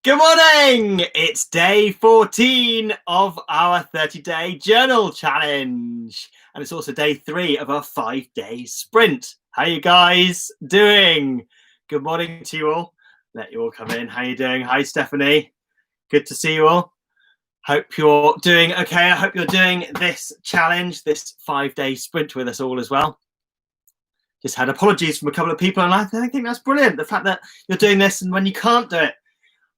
Good morning! It's day 14 of our 30-day journal challenge. And it's also day 3 of our 5-day sprint. How you guys doing? Good morning to you all. Let you all come in. How you doing? Hi, Stephanie. Good to see you all. Hope you're doing okay. I hope you're doing this challenge, this 5-day sprint with us all as well. Just had apologies from a couple of people, and I think that's brilliant. The fact that you're doing this and when you can't do it.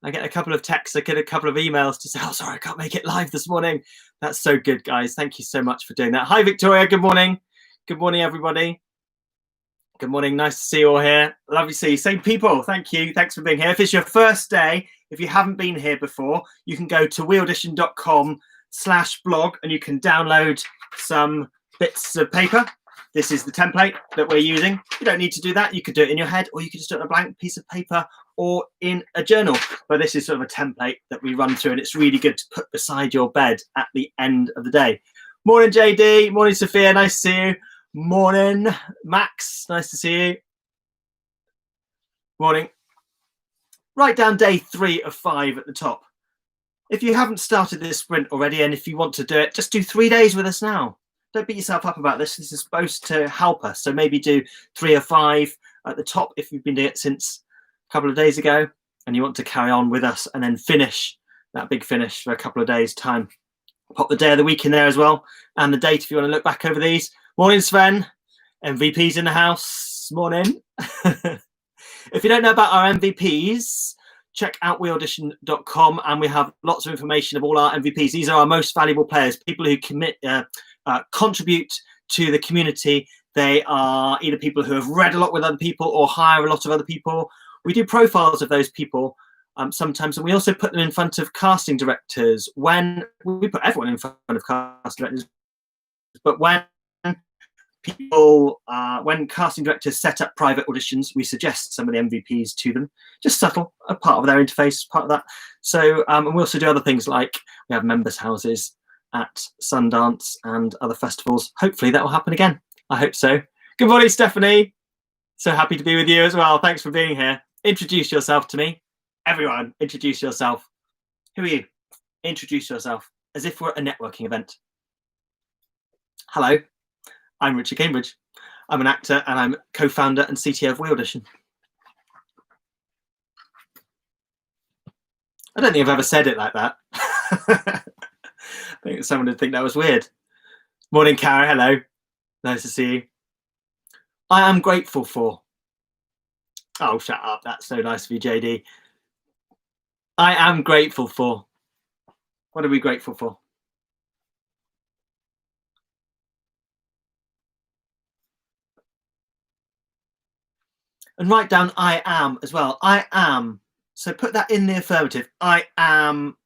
I get a couple of texts, I get a couple of emails to say, oh, sorry, I can't make it live this morning. That's so good, guys. Thank you so much for doing that. Hi, Victoria. Good morning. Good morning, everybody. Good morning. Nice to see you all here. Lovely to see you. Same people. Thank you. Thanks for being here. If it's your first day, if you haven't been here before, you can go to weaudition.com/blog and you can download some bits of paper. This is the template that we're using. You don't need to do that. You could do it in your head, or you could just do it on a blank piece of paper or in a journal. But this is sort of a template that we run through, and it's really good to put beside your bed at the end of the day. Morning, JD. Morning, Sophia. Nice to see you. Morning, Max. Nice to see you. Morning. Write down day 3 of 5 at the top. If you haven't started this sprint already, and if you want to do it, just do 3 days with us now. Don't beat yourself up about this. This is supposed to help us. So maybe do 3 or 5 at the top if you've been doing it since a couple of days ago and you want to carry on with us, and then finish that big finish for a couple of days' time. Pop the day of the week in there as well, and the date if you want to look back over these. Morning, Sven. MVPs in the house. Morning. If you don't know about our MVPs, check out weaudition.com, and we have lots of information of all our MVPs. These are our most valuable players, people who contribute to the community. They are either people who have read a lot with other people or hire a lot of other people. We do profiles of those people sometimes, and we also put them in front of casting directors. When we put everyone in front of casting directors, but when casting directors set up private auditions, we suggest some of the MVPs to them. Just subtle, a part of their interface, part of that. So, and we also do other things like we have members' houses at Sundance and other festivals. Hopefully that will happen again. I hope so. Good morning, Stephanie. So happy to be with you as well. Thanks for being here. Introduce yourself to me. Everyone, introduce yourself. Who are you? Introduce yourself as if we're at a networking event. Hello, I'm Richard Cambridge. I'm an actor and I'm co-founder and CTO of WeAudition. I don't think I've ever said it like that. I think someone would think that was weird. Morning, Cara. Hello. Nice to see you. I am grateful for. Oh, shut up. That's so nice of you, JD. I am grateful for. What are we grateful for? And write down I am as well. I am. So put that in the affirmative. I am.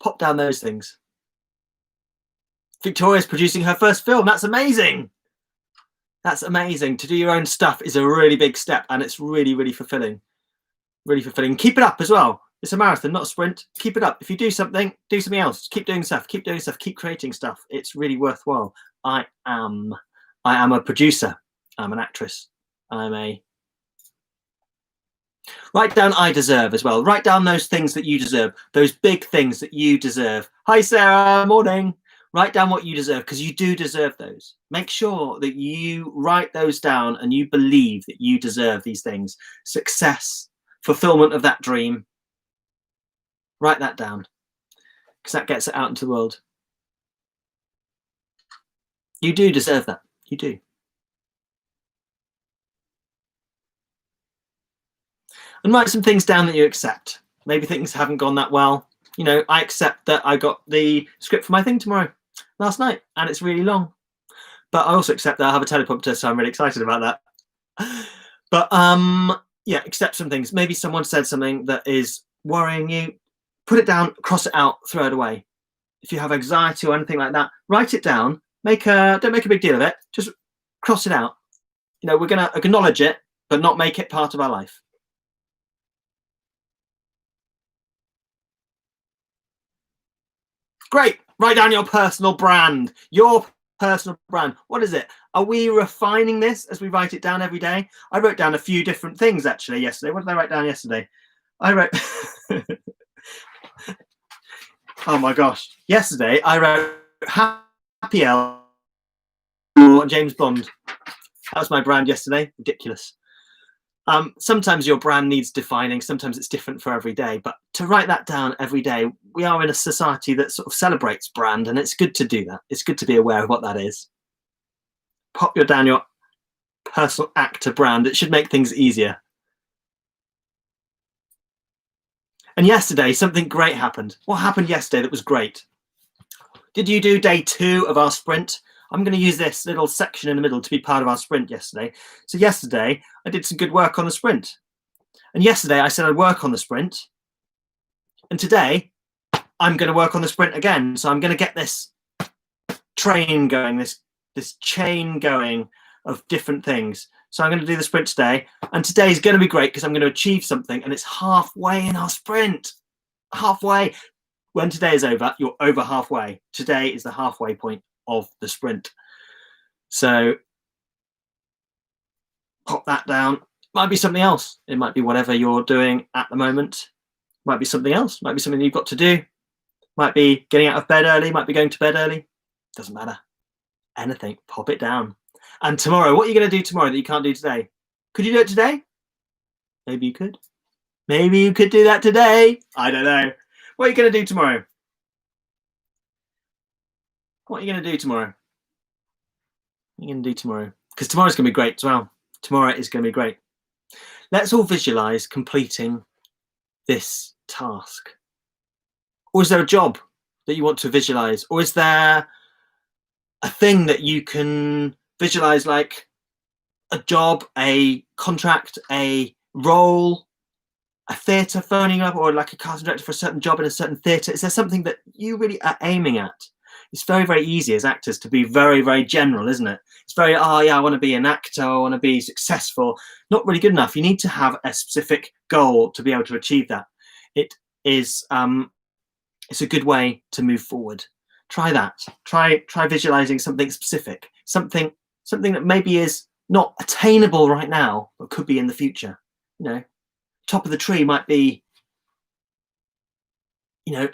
Pop down those things. Victoria's producing her first film. That's amazing. That's amazing. To do your own stuff is a really big step, and it's really, really fulfilling. Really fulfilling. Keep it up as well. It's a marathon, not a sprint. Keep it up. If you do something else. Keep doing stuff. Keep doing stuff. Keep creating stuff. It's really worthwhile. I am a producer. I'm an actress. Write down I deserve as well. Write down those things that you deserve. Those big things that you deserve. Hi, Sarah. Morning. Write down what you deserve, because you do deserve those. Make sure that you write those down and you believe that you deserve these things. Success, fulfillment of that dream. Write that down, because that gets it out into the world. You do deserve that. You do. And write some things down that you accept. Maybe things haven't gone that well. You know, I accept that I got the script for my thing tomorrow, last night, and it's really long. But I also accept that I have a teleprompter, so I'm really excited about that. But yeah, accept some things. Maybe someone said something that is worrying you. Put it down, cross it out, throw it away. If you have anxiety or anything like that, write it down. Don't make a big deal of it. Just cross it out. You know, we're going to acknowledge it, but not make it part of our life. Great. Write down your personal brand. Your Personal brand. What is it? Are we refining this as we write it down every day? I wrote down a few different things actually yesterday. What did I write down yesterday? I wrote oh my gosh. Yesterday I wrote Happy L or James Bond. That was my brand yesterday. Ridiculous. Sometimes your brand needs defining, sometimes it's different for every day, but to write that down every day, we are in a society that sort of celebrates brand, and it's good to do that. It's good to be aware of what that is. Pop down your personal actor brand. It should make things easier. And yesterday, something great happened. What happened yesterday that was great? Did you do day 2 of our sprint? I'm going to use this little section in the middle to be part of our sprint yesterday. So yesterday, I did some good work on the sprint. And yesterday, I said I'd work on the sprint. And today, I'm going to work on the sprint again. So I'm going to get this train going, this chain going of different things. So I'm going to do the sprint today. And today is going to be great because I'm going to achieve something. And it's halfway in our sprint. Halfway. When today is over, you're over halfway. Today is the halfway point of the sprint. So pop that down. Might be something else. It might be whatever you're doing at the moment. Might be something else. Might be something you've got to do. Might be getting out of bed early. Might be going to bed early. Doesn't matter. Anything. Pop it down. And tomorrow, what are you going to do tomorrow that you can't do today? Could you do it today? Maybe you could. Maybe you could do that today. I don't know. What are you going to do tomorrow? What are you going to do tomorrow? What are you going to do tomorrow? Because tomorrow's going to be great as well. Tomorrow is going to be great. Let's all visualize completing this task. Or is there a job that you want to visualize? Or is there a thing that you can visualize, like a job, a contract, a role, a theatre phoning up, or like a casting director for a certain job in a certain theatre? Is there something that you really are aiming at? It's very, very easy as actors to be very, very general, isn't it? It's very, oh yeah, I want to be an actor, I want to be successful. Not really good enough. You need to have a specific goal to be able to achieve that. It is, it's a good way to move forward. Try that. Try visualizing something specific, something that maybe is not attainable right now, but could be in the future. You know, top of the tree might be, you know,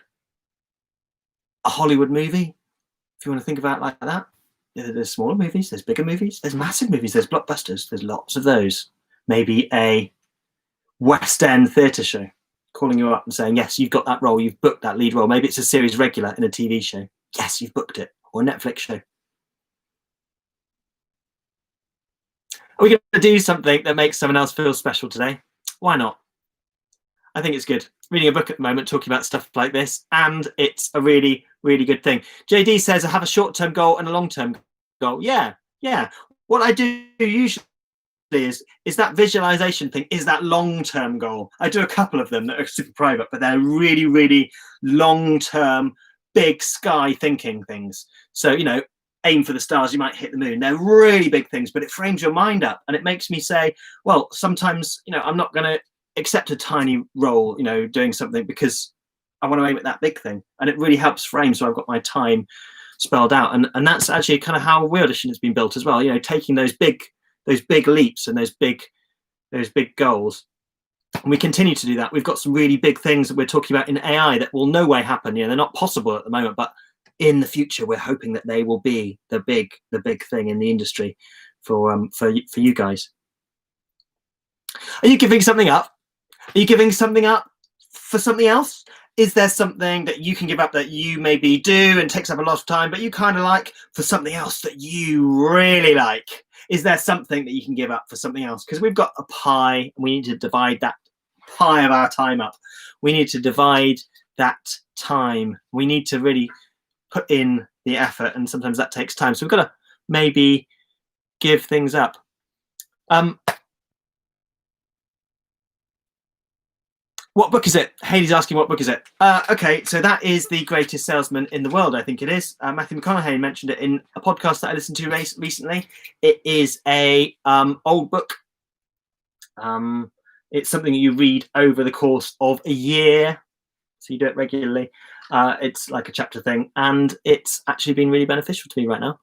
a Hollywood movie. If you want to think about it like that, there's smaller movies, there's bigger movies, there's massive movies, there's blockbusters, there's lots of those. Maybe a West End theatre show calling you up and saying, yes, you've got that role, you've booked that lead role. Maybe it's a series regular in a TV show. Yes, you've booked it. Or a Netflix show. Are we going to do something that makes someone else feel special today? Why not? I think it's good. Reading a book at the moment, talking about stuff like this, and it's a really, really good thing. JD says, I have a short-term goal and a long-term goal. Yeah. What I do usually is that visualization thing is that long-term goal. I do a couple of them that are super private, but they're really, really long-term, big sky thinking things. So, you know, aim for the stars, you might hit the moon. They're really big things, but it frames your mind up, and it makes me say, well, sometimes, you know, I'm not going to accept a tiny role, you know, doing something because I want to aim at that big thing. And it really helps frame, so I've got my time spelled out. And that's actually kind of how We Audition has been built as well, you know, taking those big leaps and those big goals. And we continue to do that. We've got some really big things that we're talking about in AI that will no way happen. You know, they're not possible at the moment, but in the future, we're hoping that they will be the big thing in the industry for you guys. Are you giving something up? Are you giving something up for something else? Is there something that you can give up that you maybe do and takes up a lot of time, but you kind of like, for something else that you really like? Is there something that you can give up for something else? Because we've got a pie, and we need to divide that pie of our time up. We need to divide that time. We need to really put in the effort, and sometimes that takes time. So we've got to maybe give things up. What book is it? Haley's asking what book is it. Okay, so that is The Greatest Salesman in the World, I think it is. Matthew McConaughey mentioned it in a podcast that I listened to recently. It is a old book. It's something you read over the course of a year, so you do it regularly. It's like a chapter thing, and it's actually been really beneficial to me right now.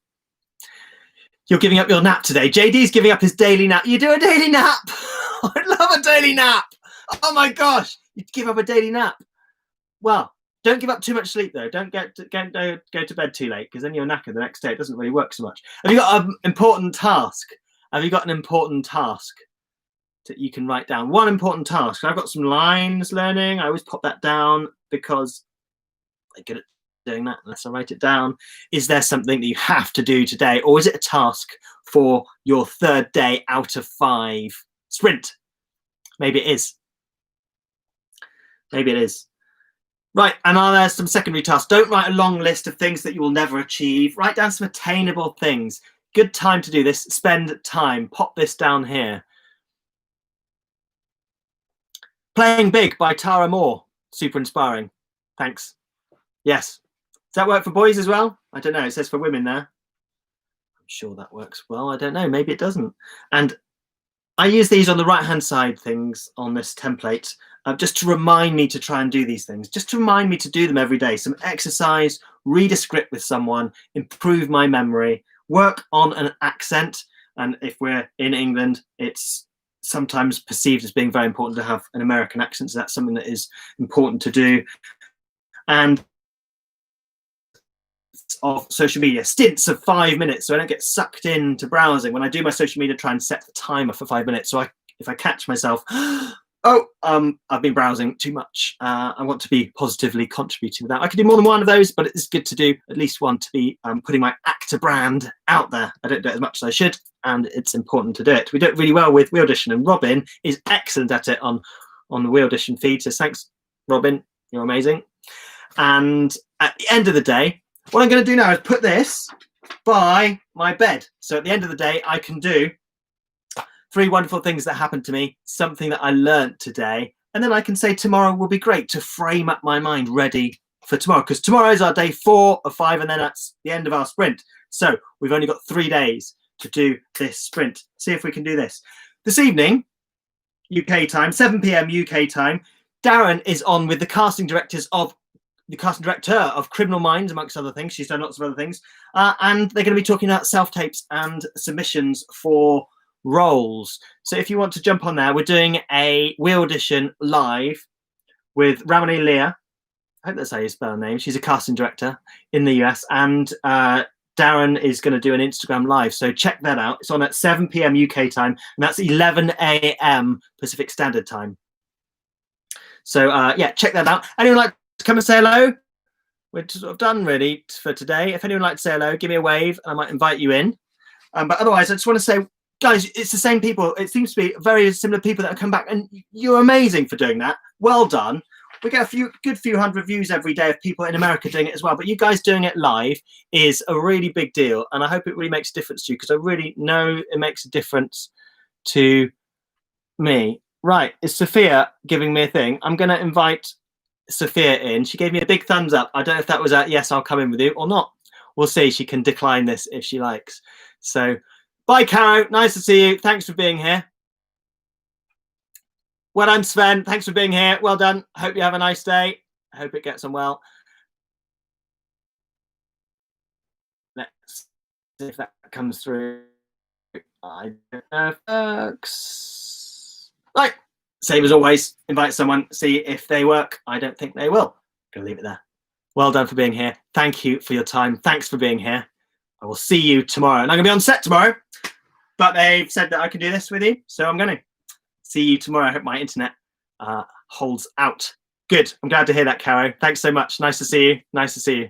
You're giving up your nap today. JD's giving up his daily nap. You do a daily nap. I'd love a daily nap. Oh my gosh, you give up a daily nap. Well, don't give up too much sleep though. Don't go to bed too late, because then you're knackered the next day. It doesn't really work so much. Have you got an important task? Have you got an important task that you can write down? One important task. I've got some lines learning. I always pop that down because I'm good at doing that unless I write it down. Is there something that you have to do today, or is it a task for your 3rd day out of 5 sprint? Maybe it is. Maybe it is. Right, and are there some secondary tasks? Don't write a long list of things that you will never achieve. Write down some attainable things. Good time to do this. Spend time. Pop this down here. Playing Big by Tara Moore. Super inspiring. Thanks. Yes. Does that work for boys as well? I don't know. It says for women there. I'm sure that works well. I don't know. Maybe it doesn't. And I use these on the right-hand side things on this template just to remind me to try and do these things, just to remind me to do them every day. Some exercise, read a script with someone, improve my memory, work on an accent. And if we're in England, it's sometimes perceived as being very important to have an American accent. So that's something that is important to do. And of social media, stints of 5 minutes, so I don't get sucked into browsing. When I do my social media, try and set the timer for 5 minutes. So if I catch myself, I've been browsing too much, I want to be positively contributing with that. I could do more than one of those, but it's good to do at least one to be putting my actor brand out there. I don't do it as much as I should, and it's important to do it. We do it really well with We Audition, and Robin is excellent at it on the We Audition feed. So thanks, Robin, you're amazing. And at the end of the day, what I'm going to do now is put this by my bed. So at the end of the day, I can do 3 wonderful things that happened to me, something that I learned today, and then I can say tomorrow will be great, to frame up my mind ready for tomorrow, because tomorrow is our day 4 of 5, and then that's the end of our sprint. So we've only got 3 days to do this sprint. See if we can do this. This evening, UK time, 7 p.m. UK time, Darren is on with the casting director of Criminal Minds, amongst other things. She's done lots of other things. And they're going to be talking about self-tapes and submissions for roles. So if you want to jump on there, we're doing a We Audition live with Ramani Leah. I hope that's how you spell her name. She's a casting director in the US. And Darren is going to do an Instagram live. So check that out. It's on at 7 p.m. UK time. And that's 11 a.m. Pacific Standard Time. So yeah, check that out. Anyone like to come and say hello? We're sort of done really for today. If anyone would like to say hello, give me a wave and I might invite you in. But otherwise, I just want to say, guys, it's the same people. It seems to be very similar people that have come back, and you're amazing for doing that. Well done. We get a good few hundred views every day of people in America doing it as well. But you guys doing it live is a really big deal, and I hope it really makes a difference to you, because I really know it makes a difference to me. Right, is Sophia giving me a thing? I'm going to invite Sophia in. She gave me a big thumbs up. I don't know if that was a yes, I'll come in with you or not. We'll see. She can decline this if she likes. So bye, Caro. Nice to see you. Thanks for being here. Well done, Sven. Thanks for being here. Well done. Hope you have a nice day. I hope it gets on well. Let's see if that comes through. I don't know if it works. Right. Same as always, invite someone, see if they work. I don't think they will. Gonna leave it there. Well done for being here. Thank you for your time. Thanks for being here. I will see you tomorrow. And I'm gonna be on set tomorrow, but they've said that I can do this with you. So I'm gonna see you tomorrow. I hope my internet holds out. Good. I'm glad to hear that, Caro. Thanks so much. Nice to see you. Nice to see you.